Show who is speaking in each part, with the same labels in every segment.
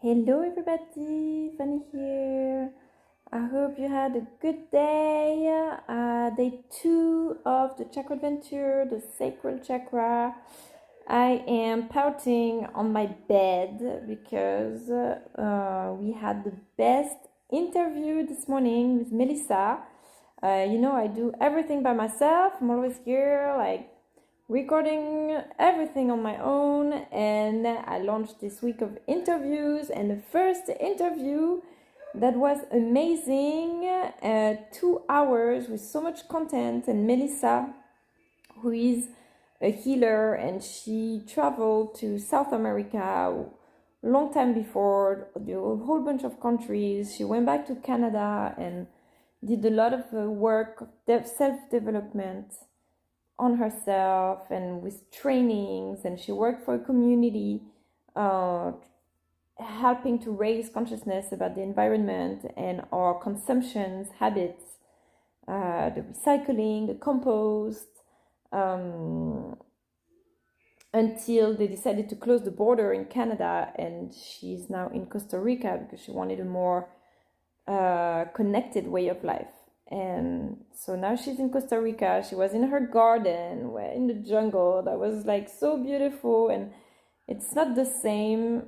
Speaker 1: Hello everybody, Fanny here. I hope you had a good day. Day 2 of the CHAKRADVENTURE, the sacral chakra. I am pouting on my bed because we had the best interview this morning with Mélissa. I do everything by myself. I'm always here, like recording everything on my own, and I launched this week of interviews, and the first interview that was amazing, 2 hours with so much content. And Mélissa, who is a healer, and she traveled to South America a long time before, a whole bunch of countries. She went back to Canada and did a lot of work, self-development on herself and with trainings, and she worked for a community helping to raise consciousness about the environment and our consumptions habits, the recycling, the compost, until they decided to close the border in Canada, and she's now in Costa Rica because she wanted a more connected way of life. And so now she's in Costa Rica. She was in her garden, in the jungle. That was like so beautiful. And it's not the same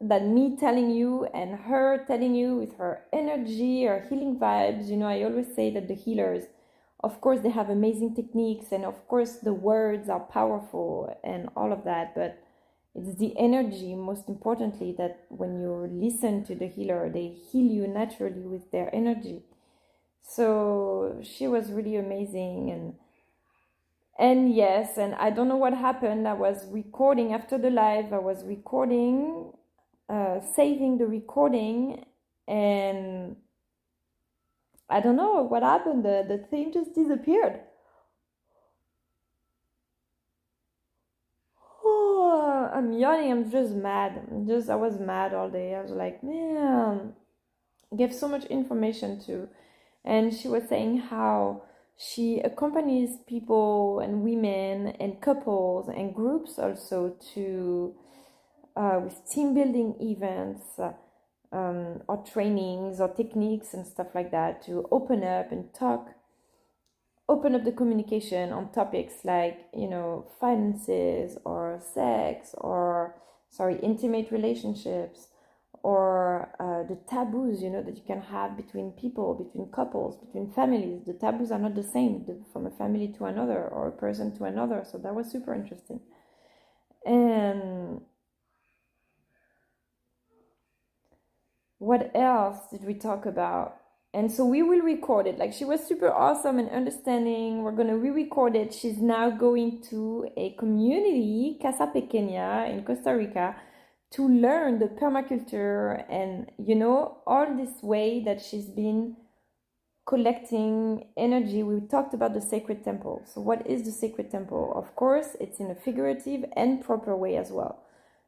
Speaker 1: that me telling you and her telling you with her energy, her healing vibes. I always say that the healers, of course, they have amazing techniques, and of course the words are powerful and all of that, but it's the energy, most importantly, that when you listen to the healer, they heal you naturally with their energy. So she was really amazing, and yes, and I don't know what happened. I was recording after the live. I was recording, saving the recording, and I don't know what happened. The thing just disappeared. Oh, I'm yawning. I'm just mad. I was mad all day. I was like, man, gave so much information to. And she was saying how she accompanies people and women and couples and groups also to with team building events, or trainings or techniques and stuff like that, to open up and open up the communication on topics like, finances or sex or, intimate relationships, or the taboos, that you can have between people, between couples, between families. The taboos are not the same from a family to another or a person to another. So that was super interesting. And what else did we talk about? And so we will record it. Like, she was super awesome and understanding. We're going to re-record it. She's now going to a community, Casa Pequeña in Costa Rica, to learn the permaculture and, all this way that she's been collecting energy. We talked about the sacred temple. So what is the sacred temple? Of course, it's in a figurative and proper way as well.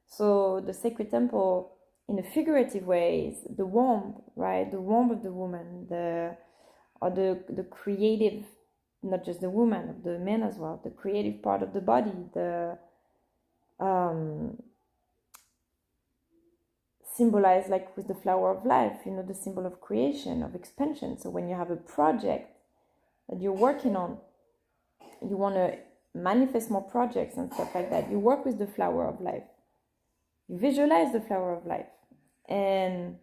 Speaker 1: So the sacred temple, in a figurative way, is the womb, right? The womb of the woman, the creative, not just the woman, the man as well, the creative part of the body, the symbolized like with the flower of life, the symbol of creation, of expansion. So when you have a project that you're working on, you want to manifest more projects and stuff like that, you work with the flower of life. You visualize the flower of life. And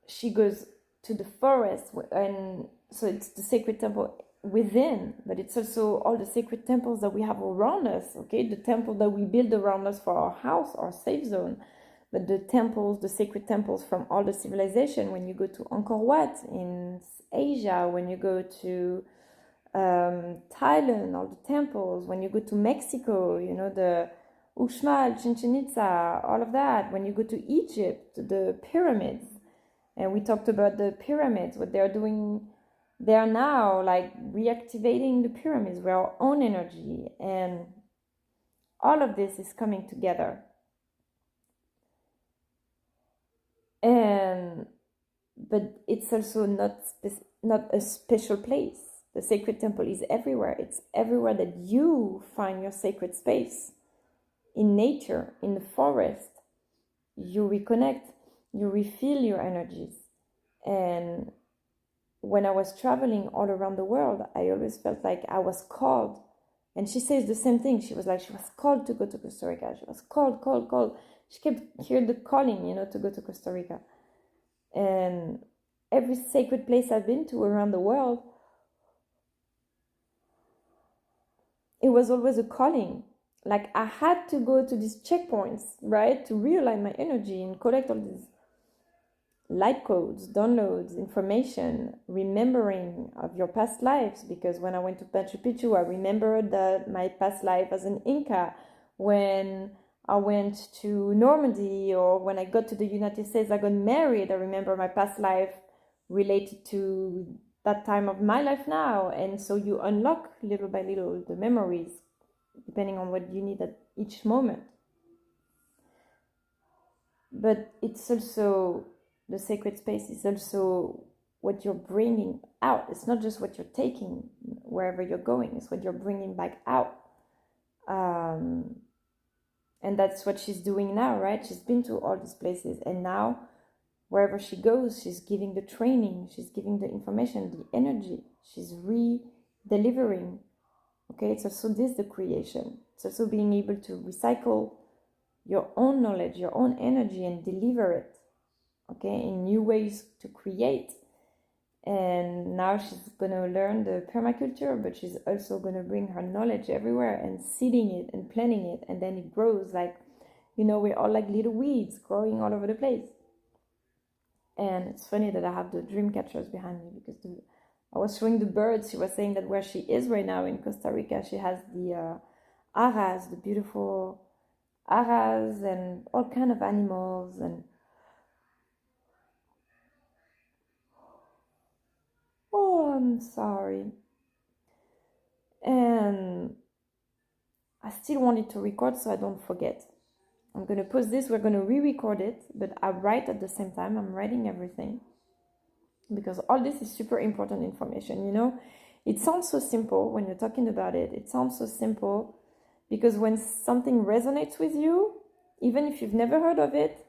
Speaker 1: she goes to the forest, and so it's the sacred temple within, but it's also all the sacred temples that we have around us, okay? The temple that we build around us for our house, our safe zone, but the temples, the sacred temples from all the civilization. When you go to Angkor Wat in Asia, when you go to Thailand, all the temples, when you go to Mexico, the Uxmal, Chichen Itza, all of that. When you go to Egypt, the pyramids, and we talked about the pyramids, what they're doing. They are now like reactivating the pyramids with our own energy, and all of this is coming together. But it's also not a special place. The sacred temple is everywhere. It's everywhere that you find your sacred space. in nature, in the forest, you reconnect, you refill your energies. And when I was traveling all around the world, I always felt like I was called. And she says the same thing. She was called to go to Costa Rica. She was called. She kept hearing the calling, to go to Costa Rica. And every sacred place I've been to around the world, it was always a calling. Like I had to go to these checkpoints, right, to realign my energy and collect all these light codes, downloads, information, remembering of your past lives. Because when I went to Machu Picchu, I remembered that my past life as an Inca. When I went to Normandy, or when I got to the United States, I got married, I remember my past life related to that time of my life now. And so you unlock little by little the memories, depending on what you need at each moment. But it's also, the sacred space is also what you're bringing out. It's not just what you're taking wherever you're going, it's what you're bringing back out. And that's what she's doing now, right? She's been to all these places, and now wherever she goes, she's giving the training, she's giving the information, the energy, she's re-delivering. Okay, it's also this, the creation. It's also being able to recycle your own knowledge, your own energy, and deliver it, okay, in new ways to create. And now she's going to learn the permaculture, but she's also going to bring her knowledge everywhere and seeding it and planting it. And then it grows like, we're all like little weeds growing all over the place. And it's funny that I have the dream catchers behind me, because I was showing the birds. She was saying that where she is right now in Costa Rica, she has the aras, the beautiful aras, and all kind of animals. And I'm sorry. And I still wanted to record so I don't forget. I'm going to post this, we're going to re-record it, but I write at the same time. I'm writing everything, because all this is super important information, It sounds so simple when you're talking about it. It sounds so simple because when something resonates with you, even if you've never heard of it,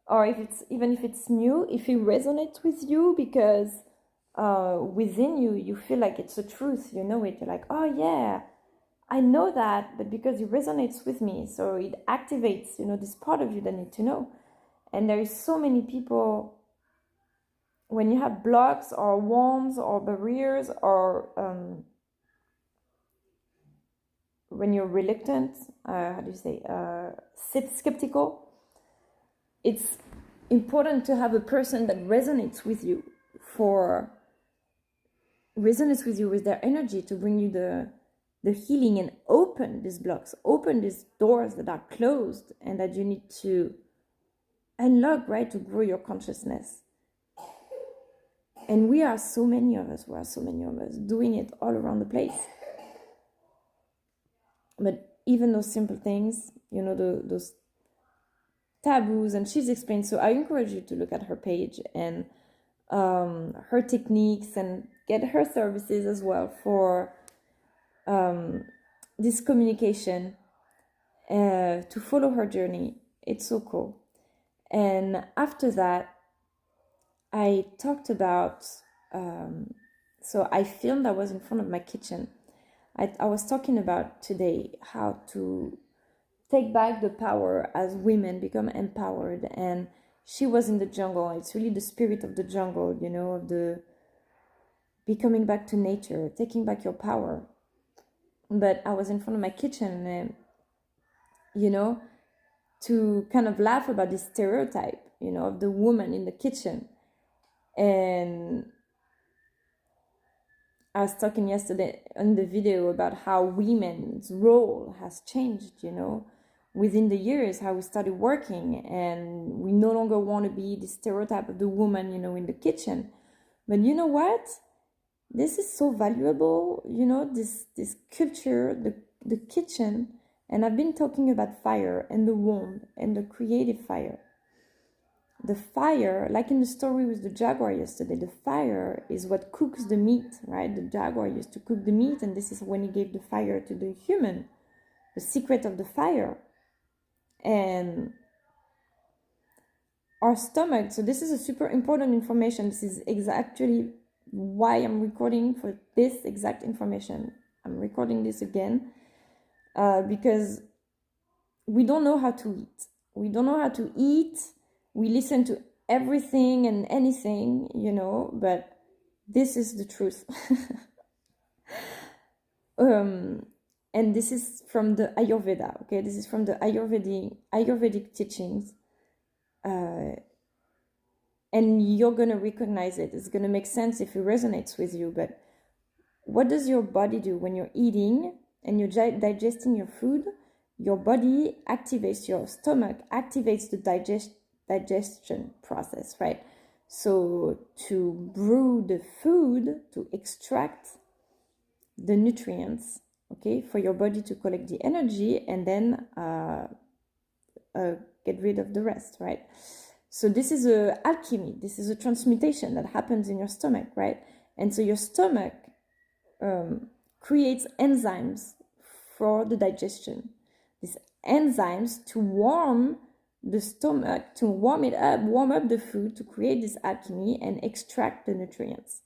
Speaker 1: or even if it's new, if it resonates with you, because within you, you feel like it's a truth, it, you're like, oh yeah, I know that, but because it resonates with me, so it activates, this part of you that need to know. And there is so many people, when you have blocks or wounds or barriers, or when you're reluctant, skeptical, it's important to have a person that resonates with you with their energy, to bring you the healing, and open these blocks, open these doors that are closed and that you need to unlock, right, to grow your consciousness. And we are so many of us doing it all around the place. But even those simple things, those taboos, and she's explained. So I encourage you to look at her page and her techniques, and get her services as well for this communication, to follow her journey. It's so cool. And after that, I talked about, so I filmed, I was in front of my kitchen. I was talking about today how to take back the power as women, become empowered. And she was in the jungle. It's really the spirit of the jungle, of the becoming back to nature, taking back your power. But I was in front of my kitchen, and, to kind of laugh about this stereotype, of the woman in the kitchen. And I was talking yesterday on the video about how women's role has changed, within the years, how we started working, and we no longer want to be the stereotype of the woman, in the kitchen. But you know what? This is so valuable, this culture, the kitchen. And I've been talking about fire and the womb and the creative fire. The fire, like in the story with the jaguar yesterday, the fire is what cooks the meat, right? The jaguar used to cook the meat, and this is when he gave the fire to the human. The secret of the fire And our stomach, so this is a super important information. This is exactly why I'm recording for this exact information. I'm recording this again because we don't know how to eat. We don't know how to eat. We listen to everything and anything, you know, but this is the truth. And this is from the Ayurveda, okay? This is from the Ayurvedic teachings. And you're going to recognize it. It's going to make sense if it resonates with you. But what does your body do when you're eating and you're digesting your food? Your body activates, your stomach activates the digestion process, right? So to brew the food, to extract the nutrients, okay, for your body to collect the energy and then get rid of the rest, right? So this is a alchemy. This is a transmutation that happens in your stomach, right? And so your stomach creates enzymes for the digestion. These enzymes to warm the stomach, to warm it up, warm up the food, to create this alchemy and extract the nutrients.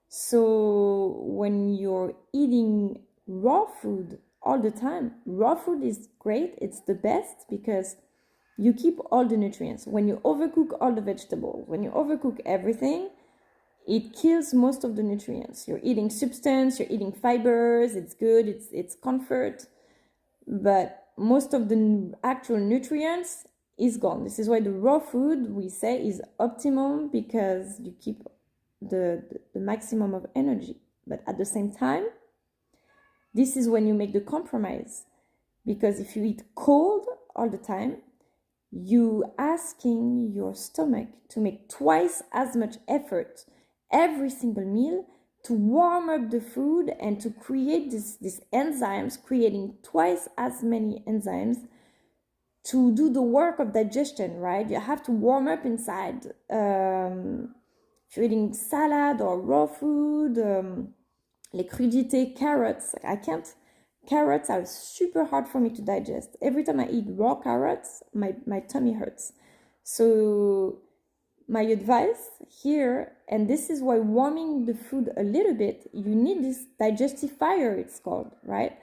Speaker 1: So when you're eating raw food all the time, raw food is great. It's the best because you keep all the nutrients. When you overcook all the vegetables, when you overcook everything, it kills most of the nutrients. You're eating substance, you're eating fibers, it's good, it's comfort, but most of the actual nutrients is gone. This is why the raw food, we say, is optimum because you keep the maximum of energy. But at the same time, this is when you make the compromise, because if you eat cold all the time, you asking your stomach to make twice as much effort every single meal to warm up the food and to create these enzymes, creating twice as many enzymes to do the work of digestion, right? You have to warm up inside. If you're eating salad or raw food, les crudités, carrots, I can't. Carrots are super hard for me to digest. Every time I eat raw carrots, my tummy hurts. So my advice here, and this is why warming the food a little bit, you need this digestive fire, it's called, right?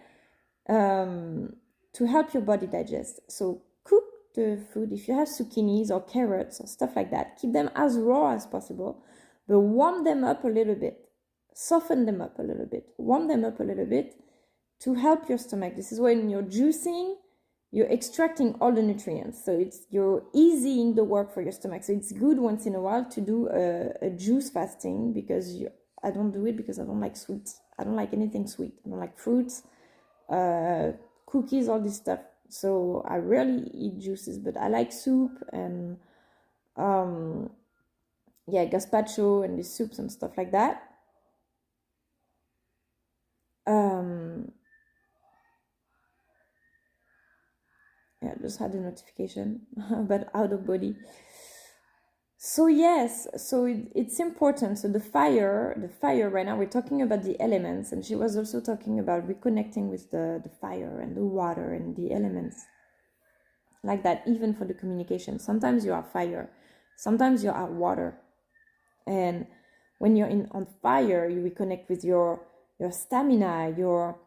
Speaker 1: To help your body digest. So cook the food. If you have zucchinis or carrots or stuff like that, keep them as raw as possible, but warm them up a little bit. Soften them up a little bit. Warm them up a little bit to help your stomach. This is when you're juicing, you're extracting all the nutrients. So you're easing the work for your stomach. So it's good once in a while to do a juice fasting, because I don't do it because I don't like sweets. I don't like anything sweet. I don't like fruits, cookies, all this stuff. So I rarely eat juices, but I like soup and gazpacho and the soups and stuff like that. I just had a notification about out of body. So yes, so it's important. So the fire right now, we're talking about the elements, and she was also talking about reconnecting with the fire and the water and the elements. Like that, even for the communication. Sometimes you are fire, sometimes you are water. And when you're on fire, you reconnect with your stamina, your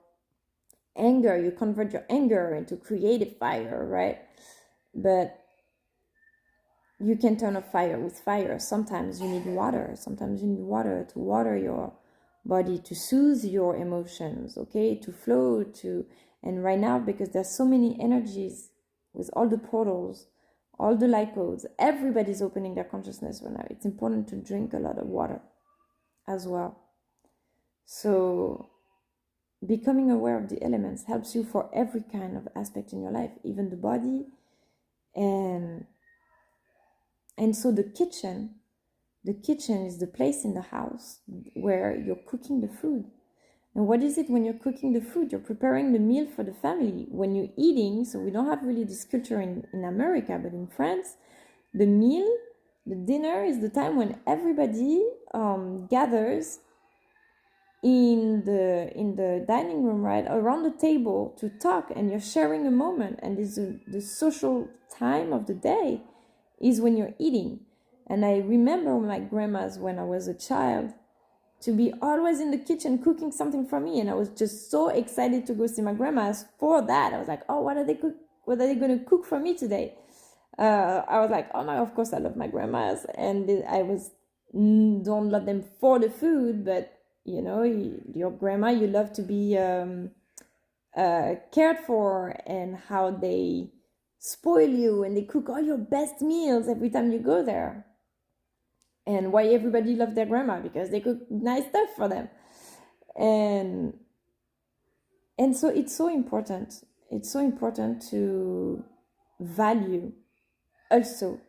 Speaker 1: anger. You convert your anger into creative fire, right? But you can turn off fire with fire. Sometimes you need water. Sometimes you need water to water your body, to soothe your emotions, okay? To flow, and right now, because there's so many energies with all the portals, all the light codes, everybody's opening their consciousness right now. It's important to drink a lot of water as well. So becoming aware of the elements helps you for every kind of aspect in your life, even the body. And so the kitchen is the place in the house where you're cooking the food. And what is it when you're cooking the food? You're preparing the meal for the family. When you're eating, so we don't have really this culture in America, but in France, the dinner is the time when everybody gathers in the dining room, right, around the table to talk, and you're sharing a moment, and the social time of the day is when you're eating. And I remember my grandmas when I was a child to be always in the kitchen cooking something for me, and I was just so excited to go see my grandmas for that. I was like, oh, what are they going to cook for me today? I was like, oh my, of course I love my grandmas, and I was don't love them for the food, but you know, your grandma, you love to be cared for, and how they spoil you and they cook all your best meals every time you go there. And why everybody loves their grandma, because they cook nice stuff for them. And so it's so important. It's so important to value also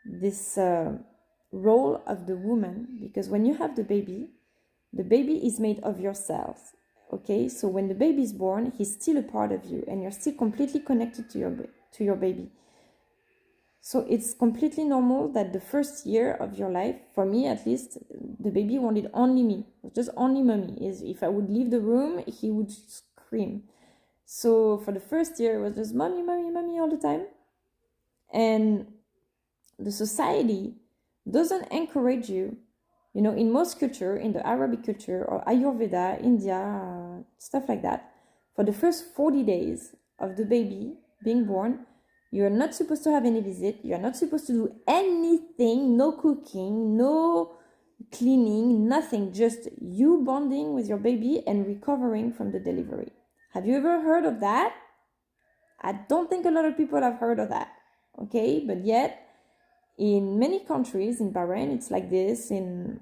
Speaker 1: this role of the woman, because when you have the baby is made of your cells. Okay, so when the baby is born, he's still a part of you, and you're still completely connected to your baby. So it's completely normal that the first year of your life, for me at least, the baby wanted only me, just only mommy. If I would leave the room, he would scream. So for the first year, it was just mommy, mommy, mommy all the time. And the society doesn't encourage you. You know, in most culture, in the Arabic culture or Ayurveda, India, stuff like that, for the first 40 days of the baby being born, you're not supposed to have any visit. You're not supposed to do anything, no cooking, no cleaning, nothing. Just you bonding with your baby and recovering from the delivery. Have you ever heard of that? I don't think a lot of people have heard of that. Okay, but yet in many countries, in Bahrain, it's like this. In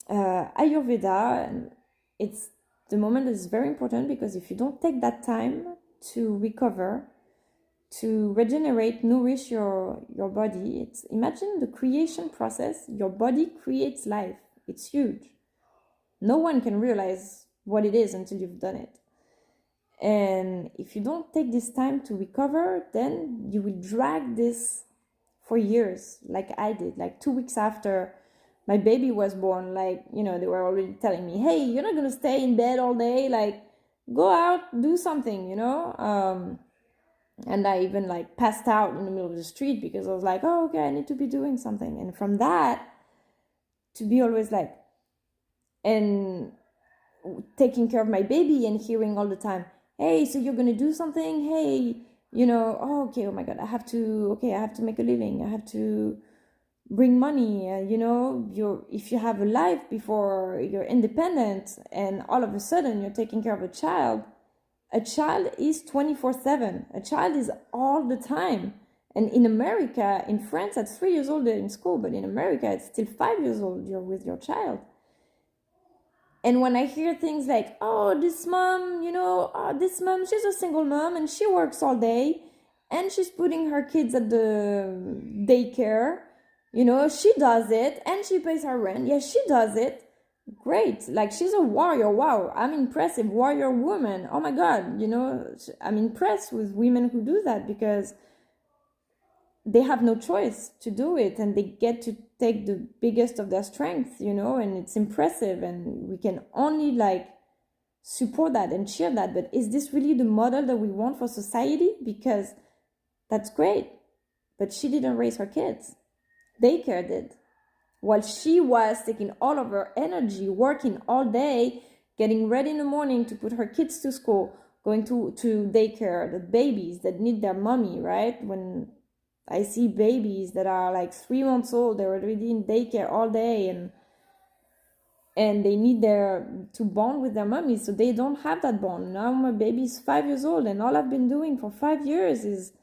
Speaker 1: Ayurveda, it's the moment that is very important, because if you don't take that time to recover, to regenerate, nourish your body, imagine the creation process. Your body creates life. It's huge. No one can realize what it is until you've done it. And if you don't take this time to recover, then you will drag this for years, like I did. Like 2 weeks after my baby was born, like, you know, they were already telling me, hey, you're not gonna stay in bed all day, like go out, do something, you know. And I even like passed out in the middle of the street, because I was like, oh, okay, I need to be doing something. And from that, to be always like, and taking care of my baby and hearing all the time, hey, so you're gonna do something, hey, you know, oh, okay, oh my God, I have to make a living, I have to bring money, you know, if you have a life before you're independent, and all of a sudden you're taking care of a child is 24/7. A child is all the time. And in America, in France, at 3 years old, they're in school, but in America, it's still 5 years old, you're with your child. And when I hear things like, oh, this mom, you know, this mom, she's a single mom and she works all day and she's putting her kids at the daycare, you know, she does it and she pays her rent. Yeah, she does it. Great. Like, she's a warrior. Wow. I'm impressive. Warrior woman. Oh my God. You know, I'm impressed with women who do that, because they have no choice to do it, and they get to take the biggest of their strengths, you know, and it's impressive, and we can only like support that and cheer that. But is this really the model that we want for society? Because that's great, but she didn't raise her kids. Daycare did. While she was taking all of her energy, working all day, getting ready in the morning to put her kids to school, going to daycare, the babies that need their mommy, right? When I see babies that are like 3 months old, they're already in daycare all day, and they need to bond with their mommy, so they don't have that bond. Now my baby is 5 years old, and all I've been doing for 5 years is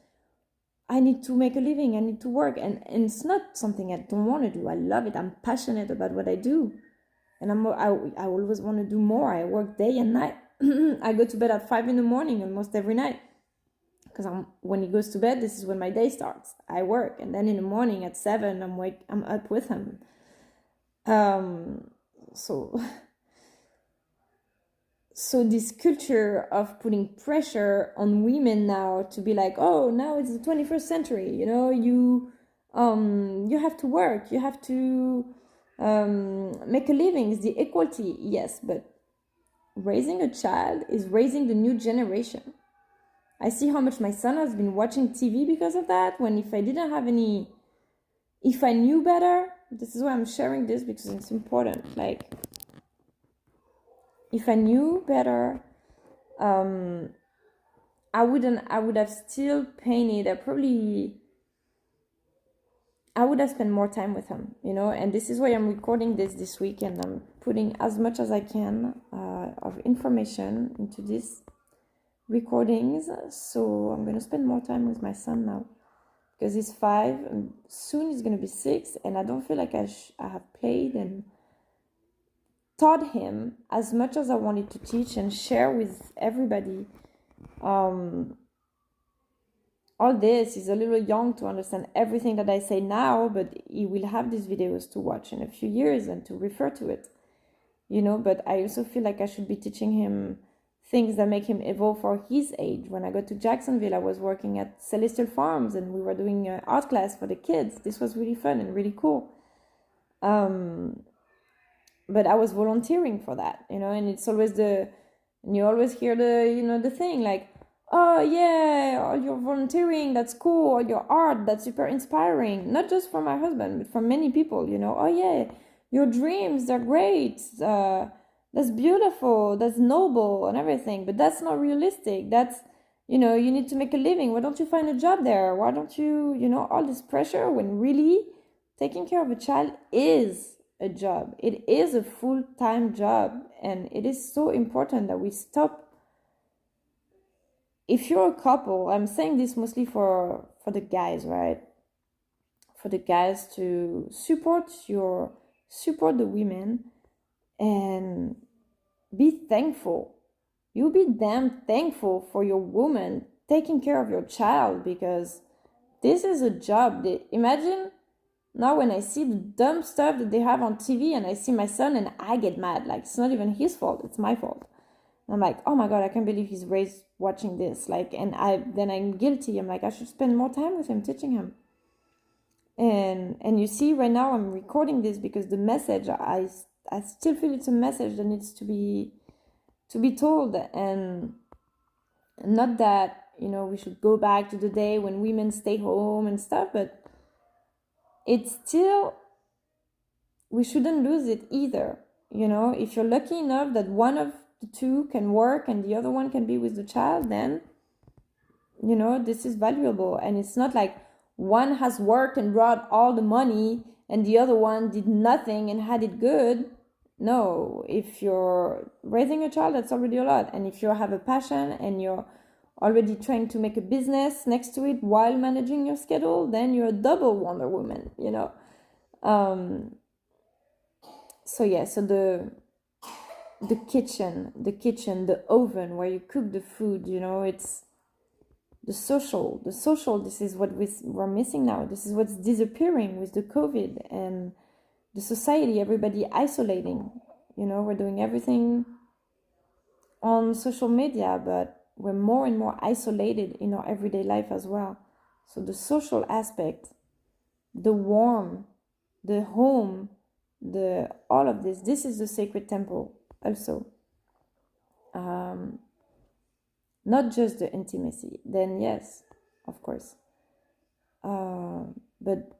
Speaker 1: I need to make a living, I need to work, and it's not something I don't want to do. I love it. I'm passionate about what I do, and I always want to do more. I work day and night. I go to bed at 5 in the morning almost every night, because when he goes to bed, this is when my day starts. I work, and then in the morning at 7, I'm up with him. So this culture of putting pressure on women now to be like, oh, now it's the 21st century, you know, you have to work, you have to Make a living is the equality, yes, but raising a child is raising the new generation. I see how much my son has been watching TV because of that, when if I knew better, this is why I'm sharing this, because it's important. Like, if I knew better, I would have still painted. I would have spent more time with him, and this is why I'm recording this week, and I'm putting as much as I can of information into these recordings. So I'm going to spend more time with my son now, because he's 5 and soon he's going to be 6, and I don't feel like I have played and taught him as much as I wanted to teach and share with everybody. All this is a little young to understand everything that I say now, but he will have these videos to watch in a few years and to refer to it, but I also feel like I should be teaching him things that make him evolve for his age. When I got to Jacksonville, I was working at Celestial Farms, and we were doing an art class for the kids. This was really fun and really cool. But I was volunteering for that, and it's always you always hear the thing like, oh yeah, all your volunteering, that's cool, all your art, that's super inspiring. Not just for my husband, but for many people, oh yeah, your dreams, they're great, that's beautiful, that's noble and everything, but that's not realistic. That's, you need to make a living. Why don't you find a job there? Why don't you, all this pressure, when really taking care of a child is a job. It is a full-time job, and it is so important that we stop. If you're a couple, I'm saying this mostly for the guys, right? For the guys to support the women and be thankful. You be damn thankful for your woman taking care of your child, because this is a job. Imagine now when I see the dumb stuff that they have on TV, and I see my son, and I get mad. Like, it's not even his fault, it's my fault. I'm like, oh my God, I can't believe he's raised watching this. Like, and I'm guilty. I'm like, I should spend more time with him, teaching him. And you see, right now I'm recording this because the message, I still feel it's a message that needs to be told. And not that, we should go back to the day when women stay home and stuff, but it's still, we shouldn't lose it either. If you're lucky enough that one of the two can work and the other one can be with the child, then this is valuable. And it's not like one has worked and brought all the money and the other one did nothing and had it good. No, if you're raising a child, that's already a lot. And if you have a passion and you're already trying to make a business next to it while managing your schedule, then you're a double Wonder Woman, so the kitchen, the oven where you cook the food, it's the social, this is what we're missing now. This is what's disappearing with the COVID and the society, everybody isolating. We're doing everything on social media, but we're more and more isolated in our everyday life as well. So the social aspect, the warmth, the home, all of this is the sacred temple also. Not just the intimacy, then yes, of course. But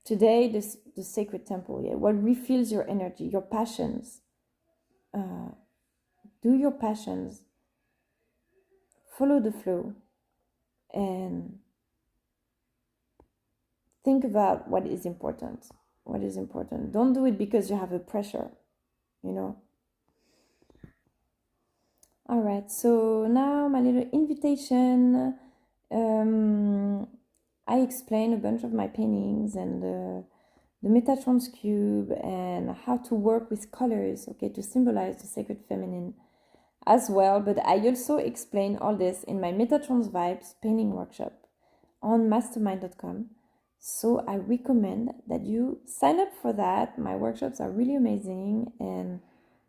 Speaker 1: today, the sacred temple, what refills your energy, your passions. Do your passions, follow the flow, and think about what is important. What is important. Don't do it because you have a pressure, All right, so now my little invitation. I explain a bunch of my paintings and the Metatrons cube and how to work with colors, okay, to symbolize the sacred feminine as well. But I also explain all this in my Metatrons Vibes painting workshop on mastermind.com. So I recommend that you sign up for that. My workshops are really amazing, and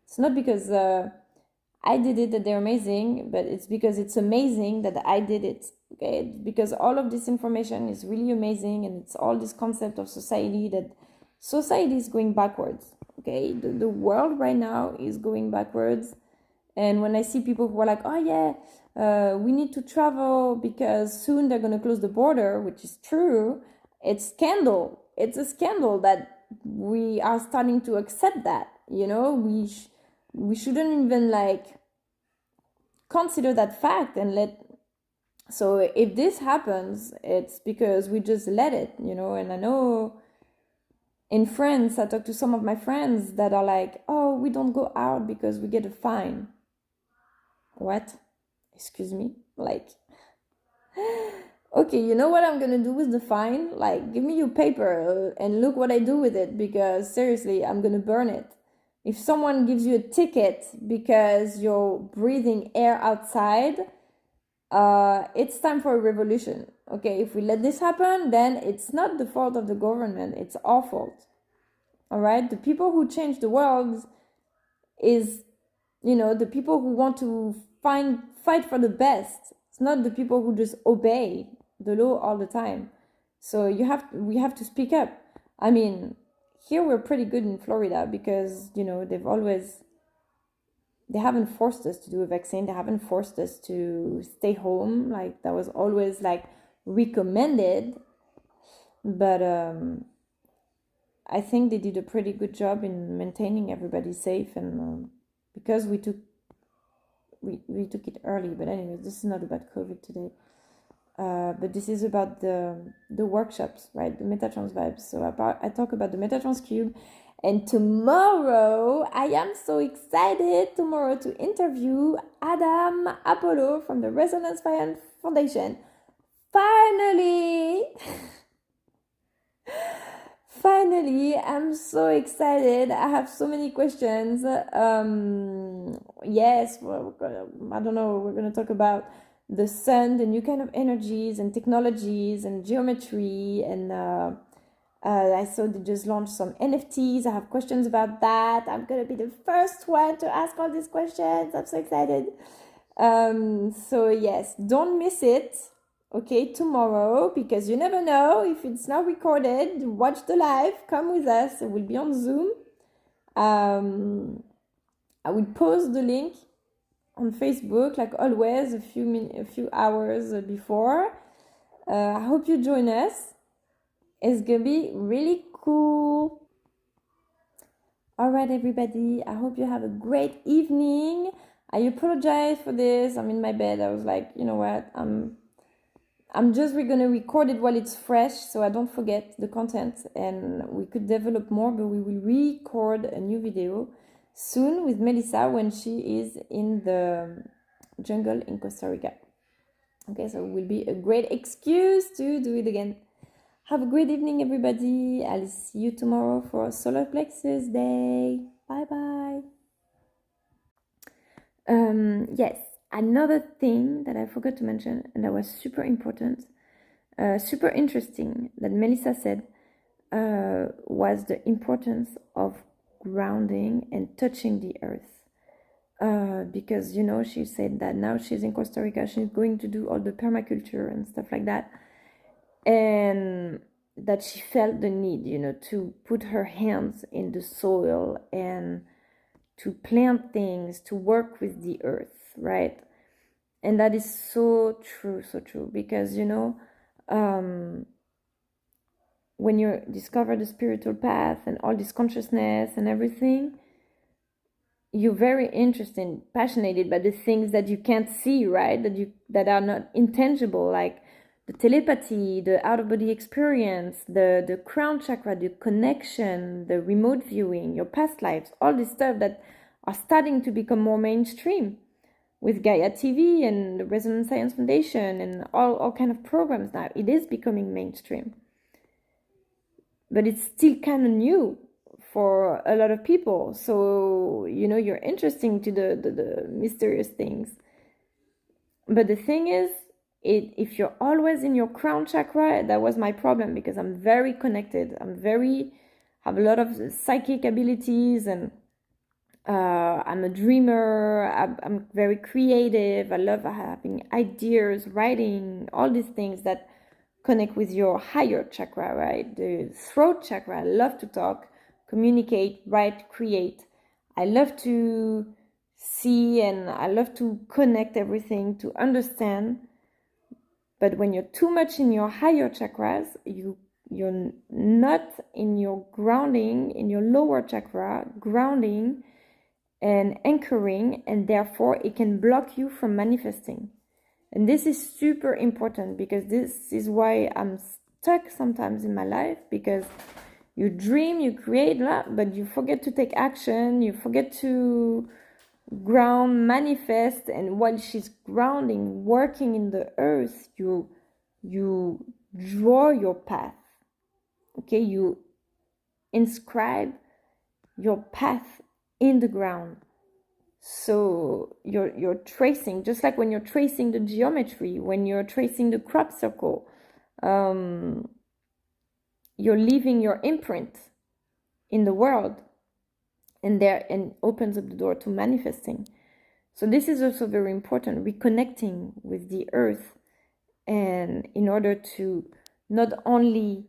Speaker 1: it's not because I did it that they're amazing, but it's because it's amazing that I did it. Okay, because all of this information is really amazing, and it's all this concept of society that society is going backwards. Okay, the world right now is going backwards. And when I see people who are like, oh yeah, we need to travel because soon they're going to close the border, which is true, it's scandal. It's a scandal that we are starting to accept that. You know, we shouldn't even like consider that fact and let. So if this happens, it's because we just let it, you know. And I know in France, I talk to some of my friends that are like, oh, we don't go out because we get a fine. What? Excuse me? Like, okay, you know what I'm gonna do with the fine? Like, give me your paper and look what I do with it, because seriously, I'm gonna burn it. If someone gives you a ticket because you're breathing air outside, it's time for a revolution. Okay, if we let this happen, then it's not the fault of the government, it's our fault. All right, the people who change the world is, you know, the people who want to fight for the best. It's not the people who just obey the law all the time. So we have to speak up. I mean, here we're pretty good in Florida because, you know, they haven't forced us to do a vaccine. They haven't forced us to stay home. Like, that was always like recommended. But I think they did a pretty good job in maintaining everybody safe, and because we took it early. But anyway, this is not about COVID today. But this is about the workshops, right? The Metatrans vibes. So I talk about the Metatrans cube. And tomorrow, I am so excited tomorrow to interview Adam Apollo from the Resonance Foundation. Finally! Finally, I'm so excited. I have so many questions. Yes, well, I don't know. We're going to talk about the sun, the new kind of energies and technologies and geometry. And I saw they just launched some NFTs. I have questions about that. I'm going to be the first one to ask all these questions. I'm so excited. So yes, don't miss it. Okay, tomorrow, because you never know if it's now recorded. Watch the live, come with us. It will be on Zoom. I will post the link on Facebook, like always, a few hours before. I hope you join us. It's gonna be really cool. All right, everybody. I hope you have a great evening. I apologize for this. I'm in my bed. I was like, you know what? I'm just going to record it while it's fresh, so I don't forget the content, and we could develop more, but we will record a new video soon with Mélissa when she is in the jungle in Costa Rica. Okay, so it will be a great excuse to do it again. Have a great evening, everybody. I'll see you tomorrow for Solar Plexus Day. Bye-bye. Yes. Another thing that I forgot to mention, and that was super important, super interesting, that Mélissa said, was the importance of grounding and touching the earth. Because, you know, she said that now she's in Costa Rica, she's going to do all the permaculture and stuff like that. And that she felt the need, you know, to put her hands in the soil and to plant things, to work with the earth. Right? And that is so true, because, you know, when you discover the spiritual path and all this consciousness and everything, you're very interested, passionate by the things that you can't see, right? That are not intangible, like the telepathy, the out-of-body experience, the crown chakra, the connection, the remote viewing, your past lives, all this stuff that are starting to become more mainstream with Gaia TV and the Resonance Science Foundation and all kind of programs now. It is becoming mainstream. But it's still kind of new for a lot of people. So, you know, you're interesting to the mysterious things. But the thing is, if you're always in your crown chakra, that was my problem, because I'm very connected. Have a lot of psychic abilities, and I'm a dreamer. I'm very creative. I love having ideas, writing, all these things that connect with your higher chakra, right? The throat chakra. I love to talk, communicate, write, create. I love to see and I love to connect everything, to understand. But when you're too much in your higher chakras, you're not in your grounding, in your lower chakra, grounding and anchoring, and therefore it can block you from manifesting. And this is super important, because this is why I'm stuck sometimes in my life, because you dream, you create, but you forget to take action, you forget to ground, manifest. And while she's grounding, working in the earth, you draw your path. Okay, you inscribe your path in the ground. So you're tracing, just like when you're tracing the geometry, when you're tracing the crop circle, you're leaving your imprint in the world, and opens up the door to manifesting. So this is also very important, reconnecting with the earth, and in order to not only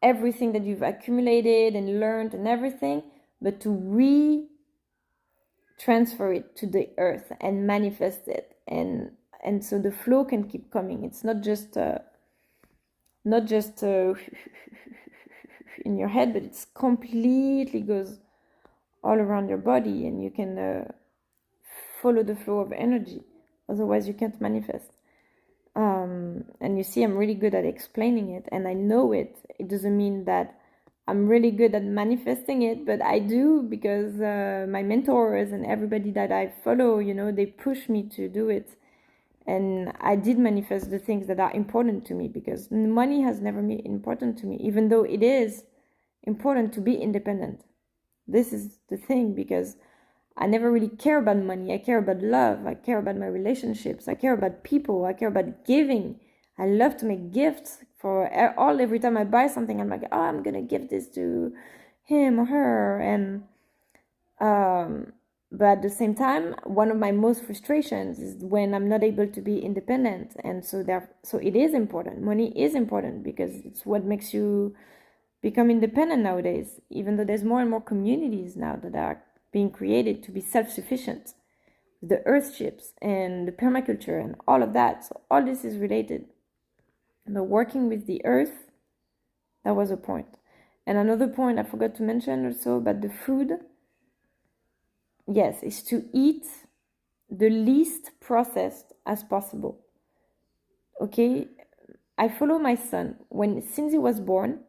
Speaker 1: everything that you've accumulated and learned and everything, but to transfer it to the earth and manifest it, and so the flow can keep coming. It's not just in your head, but it's completely goes all around your body, and you can follow the flow of energy. Otherwise you can't manifest. And you see, I'm really good at explaining it, and I know it. It doesn't mean that I'm really good at manifesting it, but I do, because my mentors and everybody that I follow, they push me to do it. And I did manifest the things that are important to me, because money has never been important to me, even though it is important to be independent. This is the thing, because I never really care about money. I care about love. I care about my relationships. I care about people. I care about giving. I love to make gifts every time I buy something. I'm like, oh, I'm going to give this to him or her. And, but at the same time, one of my most frustrations is when I'm not able to be independent. And so it is important. Money is important, because it's what makes you become independent nowadays, even though there's more and more communities now that are being created to be self-sufficient. The earthships and the permaculture and all of that. So all this is related. But working with the earth, that was a point. And another point I forgot to mention also about the food, yes, is to eat the least processed as possible. Okay, I follow my son. Since he was born,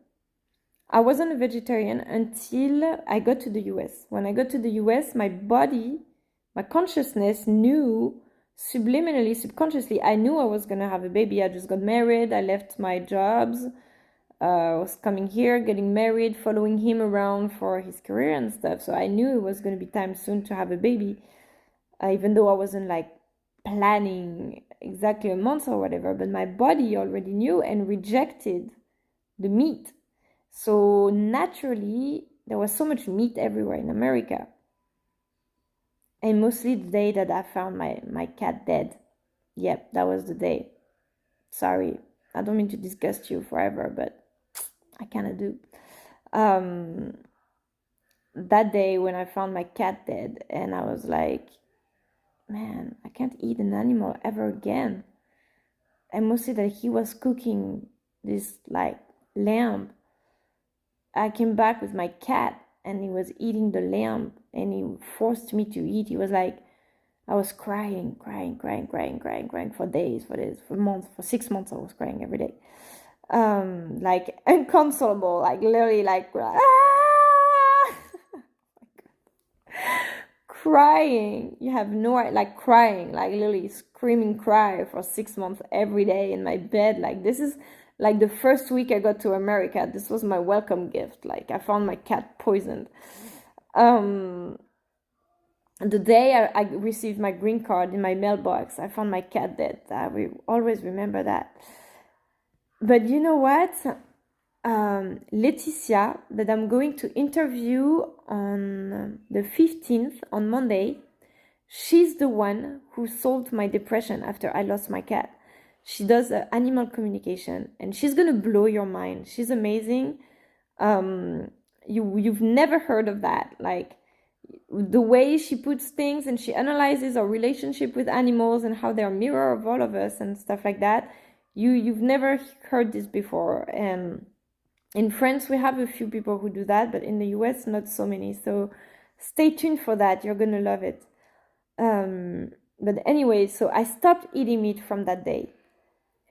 Speaker 1: I wasn't a vegetarian until I got to the US. When I got to the US, my body, my consciousness knew subliminally, subconsciously, I knew I was going to have a baby. I just got married. I left my jobs. I was coming here, getting married, following him around for his career and stuff. So I knew it was going to be time soon to have a baby, even though I wasn't like planning exactly a month or whatever. But my body already knew and rejected the meat. So naturally, there was so much meat everywhere in America. And mostly the day that I found my cat dead. Yep, that was the day. Sorry, I don't mean to disgust you forever, but I kind of do. That day when I found my cat dead, and I was like, man, I can't eat an animal ever again. And mostly that he was cooking this like lamb. I came back with my cat, and he was eating the lamb, and he forced me to eat. He was like, I was crying for days, for months, for 6 months I was crying every day. Like inconsolable, like literally like crying. You have no idea, like crying, like literally screaming cry for 6 months every day in my bed. Like this is like the first week I got to America. This was my welcome gift. Like I found my cat poisoned. The day I received my green card in my mailbox, I found my cat dead. I will always remember that. But you know what? Laetitia, that I'm going to interview on the 15th, on Monday, she's the one who solved my depression after I lost my cat. She does animal communication, and she's gonna blow your mind. She's amazing. You've never heard of that. Like the way she puts things and she analyzes our relationship with animals and how they're a mirror of all of us and stuff like that. You've never heard this before. And in France, we have a few people who do that, but in the US, not so many. So stay tuned for that. You're gonna love it. But anyway, so I stopped eating meat from that day.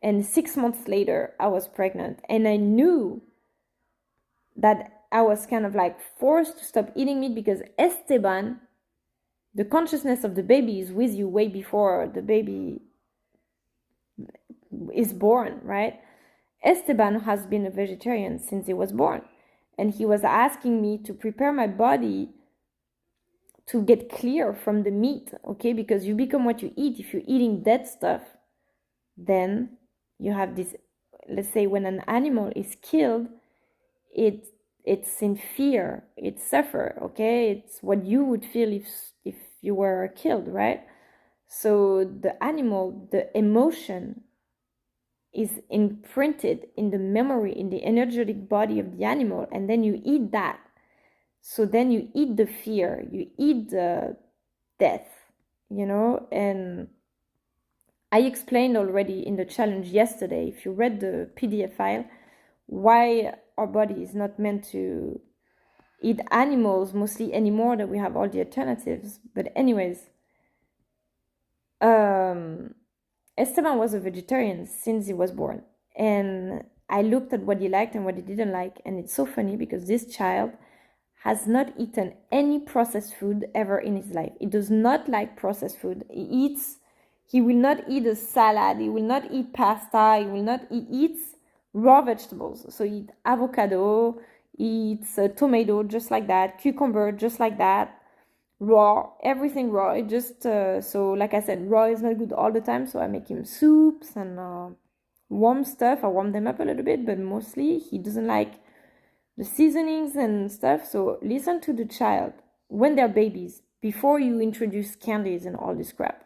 Speaker 1: And 6 months later, I was pregnant. And I knew that I was kind of like forced to stop eating meat because Esteban, the consciousness of the baby, is with you way before the baby is born, right? Esteban has been a vegetarian since he was born. And he was asking me to prepare my body to get clear from the meat, okay? Because you become what you eat. If you're eating dead stuff, then you have this, let's say when an animal is killed, it's in fear, it suffer, okay? It's what you would feel if you were killed, right? So the animal, the emotion is imprinted in the memory, in the energetic body of the animal, and then you eat that. So then you eat the fear, you eat the death, you know? And I explained already in the challenge yesterday, if you read the PDF file, why our body is not meant to eat animals mostly anymore, that we have all the alternatives. But anyways, Esteban was a vegetarian since he was born. And I looked at what he liked and what he didn't like. And it's so funny because this child has not eaten any processed food ever in his life. He does not like processed food. He will not eat a salad. He will not eat pasta. He eats raw vegetables. So he eats avocado, he eats tomato just like that, cucumber just like that, raw, everything raw. It just, so like I said, raw is not good all the time. So I make him soups and warm stuff. I warm them up a little bit, but mostly he doesn't like the seasonings and stuff. So listen to the child when they're babies, before you introduce candies and all this crap.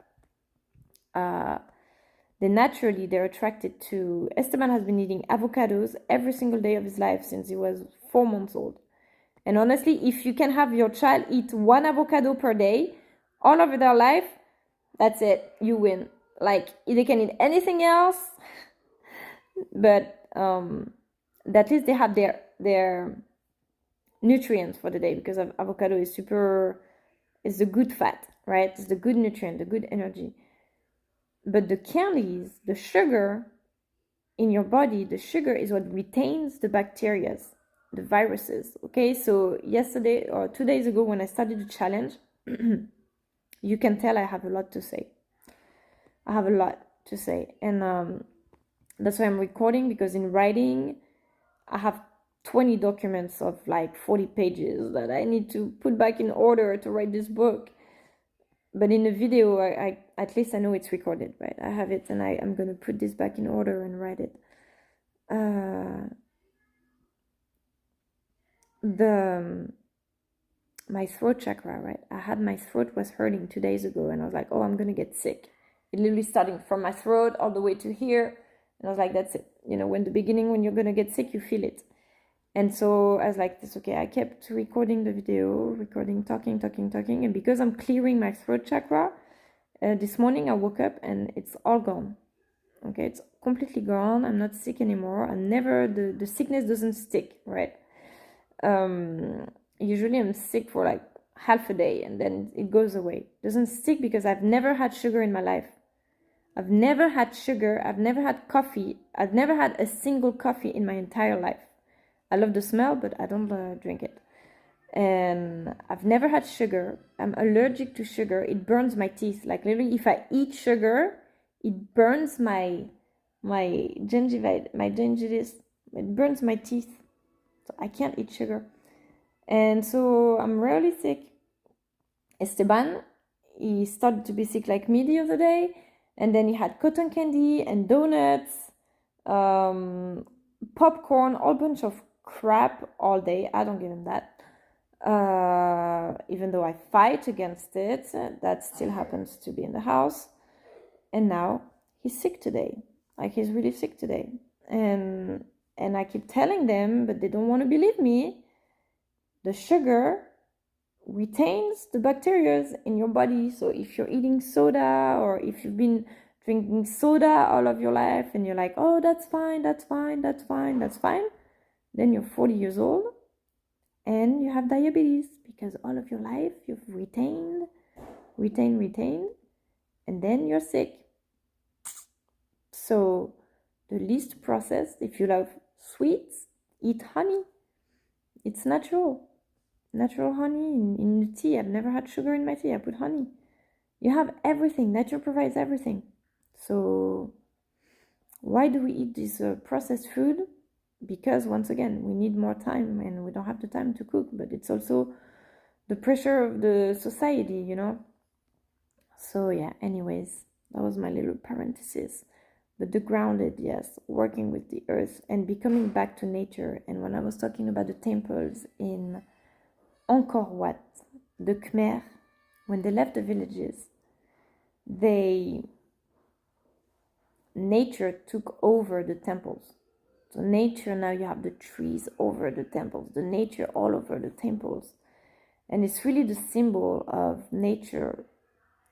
Speaker 1: They're attracted to. Esteban has been eating avocados every single day of his life since he was 4 months old. And honestly, if you can have your child eat 1 avocado per day all over their life, that's it, you win. Like, they can eat anything else, but at least they have their nutrients for the day, because avocado is the good fat, right? It's the good nutrient, the good energy. But the candies, the sugar in your body, the sugar is what retains the bacteria, the viruses, okay? So yesterday or 2 days ago when I started the challenge, you can tell I have a lot to say. And that's why I'm recording, because in writing, I have 20 documents of like 40 pages that I need to put back in order to write this book. But in the video, I at least I know it's recorded, right? I have it, and I'm going to put this back in order and write it. My throat chakra, right? My throat was hurting 2 days ago, and I was like, oh, I'm going to get sick. It literally starting from my throat all the way to here. And I was like, that's it. You know, when you're going to get sick, you feel it. And so I was like, it's okay. I kept recording the video, talking. And because I'm clearing my throat chakra, this morning I woke up and it's all gone. Okay, it's completely gone. I'm not sick anymore. The sickness doesn't stick, right? Usually I'm sick for like half a day and then it goes away. It doesn't stick because I've never had sugar in my life. I've never had sugar. I've never had coffee. I've never had a single coffee in my entire life. I love the smell, but I don't drink it. And I've never had sugar. I'm allergic to sugar. It burns my teeth. Like literally, if I eat sugar, it burns my gingivitis. It burns my teeth. So I can't eat sugar. And so I'm rarely sick. Esteban, he started to be sick like me the other day. And then he had cotton candy and donuts, popcorn, all bunch of crap all day. I don't give him that. Even though I fight against it, that still happens to be in the house. And now he's sick today. Like, he's really sick today. And I keep telling them, but they don't want to believe me. The sugar retains the bacteria in your body. So if you're eating soda, or if you've been drinking soda all of your life and you're like, oh, that's fine, that's fine, that's fine, that's fine, then you're 40 years old and you have diabetes, because all of your life you've retained, and then you're sick. So the least processed, if you love sweets, eat honey. It's natural honey in the tea. I've never had sugar in my tea. I put honey. You have everything. Nature provides everything. So why do we eat this processed food? Because once again, we need more time and we don't have the time to cook, but it's also the pressure of the society, you know. So yeah, anyways, that was my little parenthesis. But the grounded, yes, working with the earth and becoming back to nature. And when I was talking about the temples in Angkor Wat, the Khmer, when they left the villages, nature took over the temples. So nature, now you have the trees over the temples, the nature all over the temples. And it's really the symbol of nature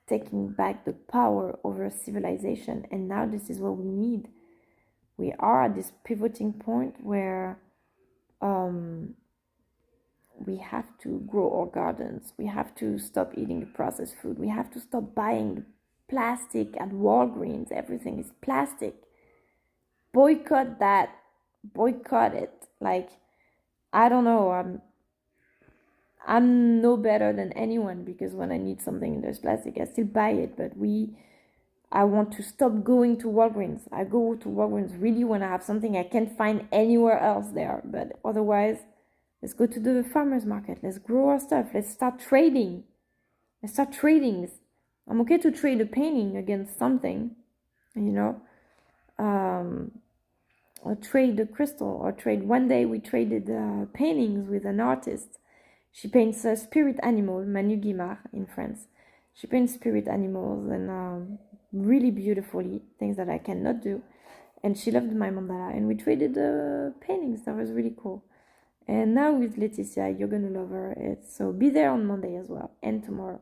Speaker 1: taking back the power over civilization. And now this is what we need. We are at this pivoting point where we have to grow our gardens. We have to stop eating the processed food. We have to stop buying plastic at Walgreens. Everything is plastic. Boycott that. Boycott it. Like, I don't know. I'm no better than anyone, because when I need something and there's plastic, I still buy it. But I want to stop going to Walgreens. I go to Walgreens really when I have something I can't find anywhere else there. But otherwise, let's go to the farmer's market. Let's grow our stuff. Let's start trading. I'm okay to trade a painting against something, you know, or trade the crystal, or trade. One day we traded paintings with an artist. She paints a spirit animal, Manu Guimard in France. She paints spirit animals and really beautifully, things that I cannot do. And she loved my mandala, and we traded paintings. That was really cool. And now with Laetitia, you're gonna love her. So be there on Monday as well, and tomorrow.